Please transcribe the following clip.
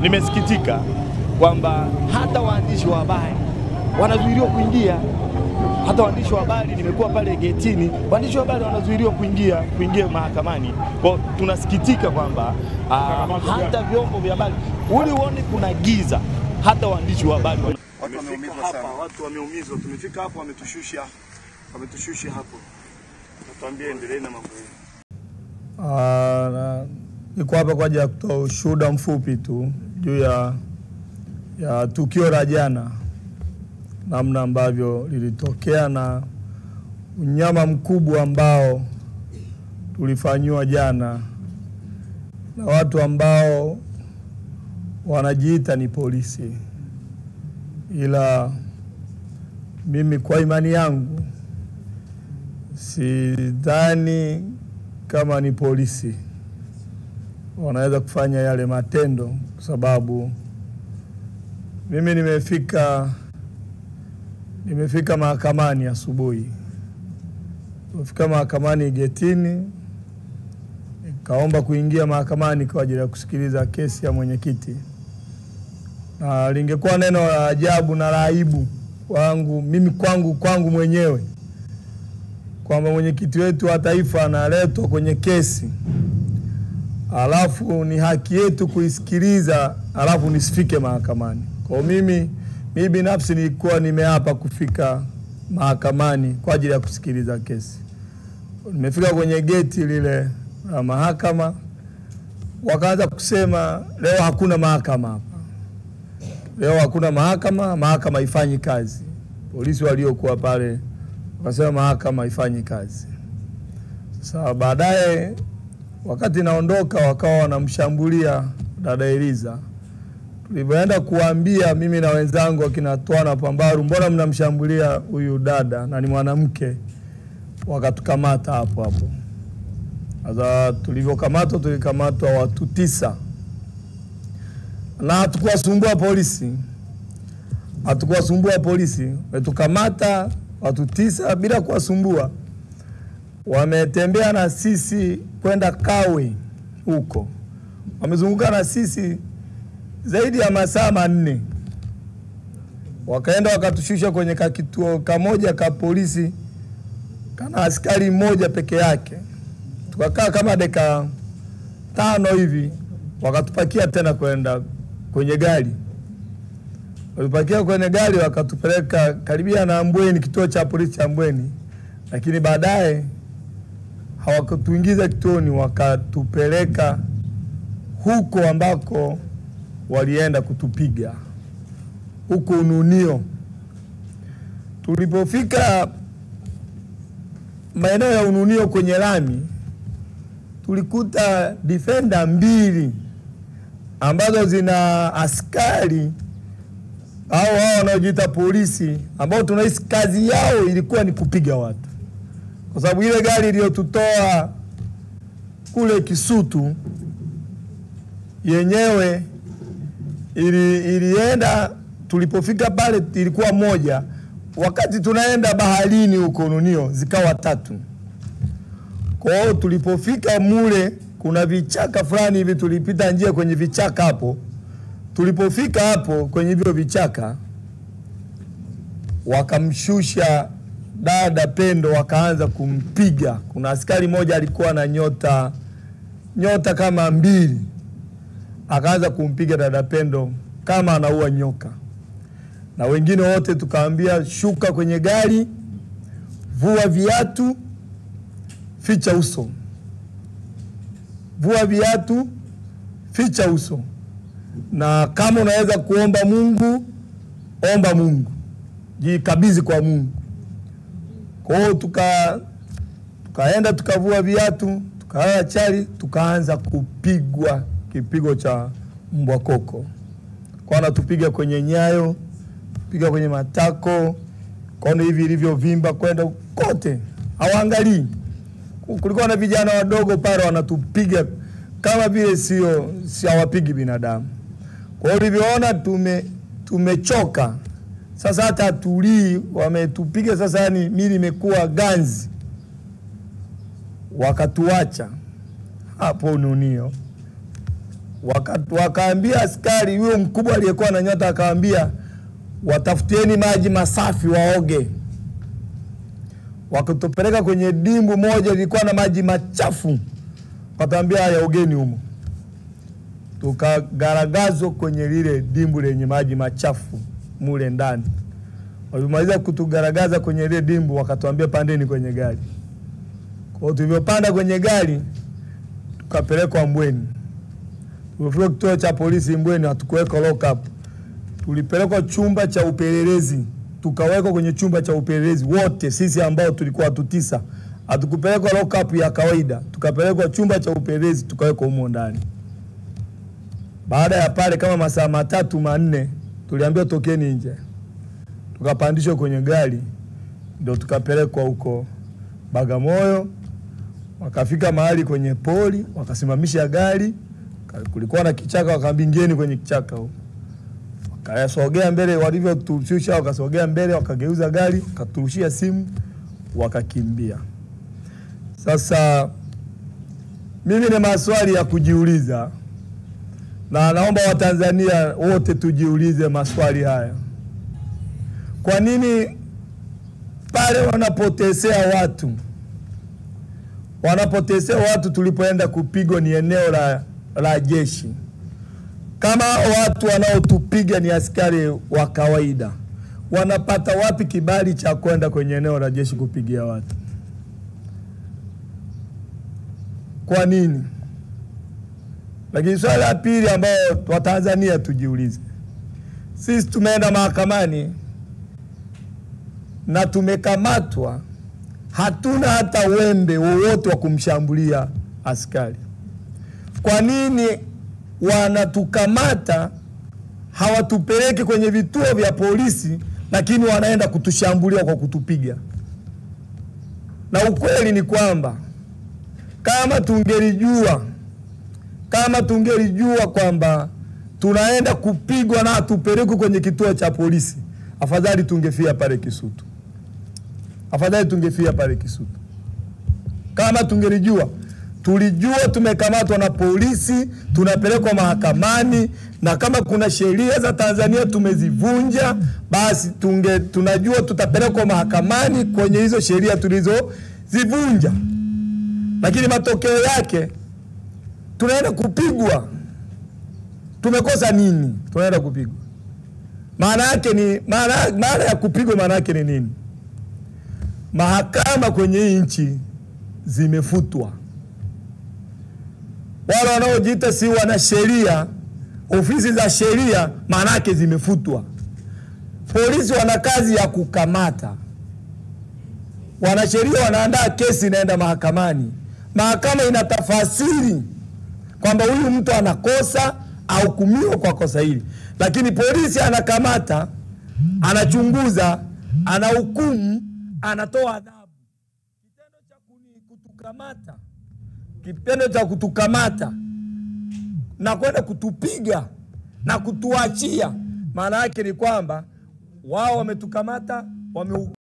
Nimesikitika kwamba hata waandishi wa habari wanazuiliwa kuingia. Hata waandishi wa habari, nimekuwa pale getini, waandishi wa habari wanazuiliwa kuingia mahakamani. Kwa tunasikitika kwamba hata vyombo vya habari uone kuna giza, hata waandishi wa habari watu wameumizwa. Tumefika hapo, wametushusha hapo. Natuambia endelee na mambo yenu. Niko hapa kwa ajili ya kutoa ushuhuda mfupi tu juu ya tukio la jana, namna ambavyo lilitokea na unyama mkubwa ambao tulifanywa jana na watu ambao wanajiita ni polisi. Ila mimi kwa imani yangu sidhani kama ni polisi wanaweza kufanya yale matendo, kwa sababu mimi nimefika mahakamani asubuhi. Nimefika mahakamani getini, nikaomba kuingia mahakamani kwa ajili ya kusikiliza kesi ya mwenyekiti. Na lingekuwa neno la ajabu na la aibu kwangu mwenyewe kwamba mwenyekiti wetu wa taifa analetwa kwenye kesi, alafu ni haki yetu kuisikiliza, alafu nisifike mahakamani. Kwa mimi binafsi nilikuwa nimeapa kufika mahakamani kwa ajili ya kusikiliza kesi. Nimefika kwenye geti lile la mahakama, wakaanza kusema leo hakuna mahakama hapa. Leo hakuna mahakama, mahakama haifanyi kazi. Polisi waliokuwa pale wakasema mahakama haifanyi kazi. Sasa baadaye wakati naondoka wakawa wanamshambulia dada Eliza. Tulipoenda kuambia mimi na wenzangu wakina Twana Pambaru, mbona mnamshambulia huyu dada na ni mwanamke, wakatukamata hapo. Sasa tulikamatwa watu 9. Na hatukuwasumbua polisi. Tukamata watu 9 bila kuwasumbua. Wametembea na sisi kwenda Kawe huko. Wamezunguka na sisi zaidi ya masaa 4. Wakaenda wakatushusha kwenye kituo kamoja ka polisi kana askari mmoja peke yake. Tukakaa kama dakika 5 hivi, wakatupakia tena kwenda kwenye gari. Walipakia kwenye gari wakatupeleka karibia na Ambweni, kituo cha polisi cha Ambweni. Lakini baadaye hawakatuingiza kituoni, wakatupeleka huko ambako walienda kutupiga, huko Ununio. Tulipofika maeneo ya Ununio kwenye lami, tulikuta defender 2 ambazo zina askari hao wanaojiita polisi, ambao tunahisi kazi yao ilikuwa ni kupiga watu. Kwa sababu ile gari iliyotutoa kule Kisutu yenyewe ilienda, tulipofika pale ilikuwa moja, wakati tunaenda baharini huko Ununio zikawa 3. Kwa hiyo tulipofika mule kuna vichaka fulani hivi, tulipita njia kwenye vichaka hapo. Tulipofika hapo kwenye hivyo vichaka, wakamshusha dada Pendo, wakaanza kumpiga. Kuna askari moja alikuwa na nyota kama 2, akaanza kumpiga dada Pendo kama anaua nyoka. Na wengine wote tukaambia shuka kwenye gari, vua viatu, ficha uso. Vua viatu, ficha uso. Na kama unaweza kuomba Mungu, omba Mungu. Jikabidhi kwa Mungu. Kwa hiyo tukaenda tukavua viatu, tukalala chali, tukaanza kupigwa kipigo cha mbwa koko. Kwa anatupiga kwenye nyayo, piga kwenye matako, kono hivi ilivyovimba kwenda kote. Hawaangalii. Kulikuwa na vijana wadogo pale wanatupiga kama vile sio hawapigi binadamu. Kwa hiyo ulivyoona tumechoka, Sasa hata tulii wametupiga sasa, yani mimi nimekuwa ganzi. Wakatuacha hapo Ununio. Wakaambia askari huyo mkubwa aliyekuwa na nyota, akawaambia watafutieni maji masafi waoge. Wakatupeleka kwenye dimbu moja lilikuwa na maji machafu. Wakatuambia haya, ogeni humo. Tukagaragazwa kwenye lile dimbu lenye maji machafu mule ndani. Walimaliza kutugaragaza kwenye lile dimbu, wakatuambia pandeni kwenye gari. Kwa hiyo tulivyopanda kwenye gari tukapelekwa Mbweni. Tulifika kituo cha polisi Mbweni, hatukuwekwa lock up. Tulipelekwa chumba cha upelelezi. Tukawekwa kwenye chumba cha upelelezi wote sisi ambao tulikuwa watu 9. Hatukupelekwa lock up ya kawaida. Tukapelekwa chumba cha upelelezi, tukawekwa humo ndani. Baada ya pale kama masaa 3-4 tuliambiwa tokeni nje. Tukapandishwa kwenye gari, ndio tukapelekwa huko Bagamoyo. Wakafika mahali kwenye poli, wakasimamisha gari. Kulikuwa na kichaka, wakabingieni kwenye kichaka huko. Wakasogea mbele, walivyotushusha wakasogea mbele, wakageuza gari, wakaturushia simu, wakakimbia. Sasa mimi ni maswali ya kujiuliza, na naomba Watanzania wote tujiulize maswali haya. Kwa nini pale wanapotesea watu tulipoenda kupigwa ni eneo la jeshi? Kama watu wanaotupiga ni askari wa kawaida, wanapata wapi kibali cha kwenda kwenye eneo la jeshi kupigia watu? Kwa nini? Lakini swali la pili ambao Watanzania tujiulize. Sisi tumeenda mahakamani na tumekamatwa, hatuna hata wembe wowote wa kumshambulia askari. Kwa nini wanatukamata hawatupeleki kwenye vituo vya polisi, lakini wanaenda kutushambulia kwa kutupiga? Na ukweli ni kwamba kama tungelijua kwamba tunaenda kupigwa na hatupelekwi kwenye kituo cha polisi, afadhali tungefia pale Kisutu. Kama tulijua tumekamatwa na polisi, tunapelekwa mahakamani, na kama kuna sheria za Tanzania tumezivunja, basi tunajua tutapelekwa mahakamani kwenye hizo sheria tulizozivunja. Lakini matokeo yake tunaenda kupigwa. Tumekosa nini? Tunaenda kupigwa. Maana ya kupigwa maana yake ni nini? Mahakama kwenye hii nchi zimefutwa. Wale wanaojiita si wana sheria, ofisi za sheria, maana yake zimefutwa. Polisi wana kazi ya kukamata. Wanasheria wanaandaa kesi, inaenda mahakamani. Mahakama inatafasiri kwamba huyu mtu anakosa au hukumiwa kwa kosa hili. Lakini polisi anakamata, anachunguza, anahukumu, anatoa adhabu. Kitendo cha kutukamata na kwenda kutupiga na kutuachia, maana yake ni kwamba wao wametukamata,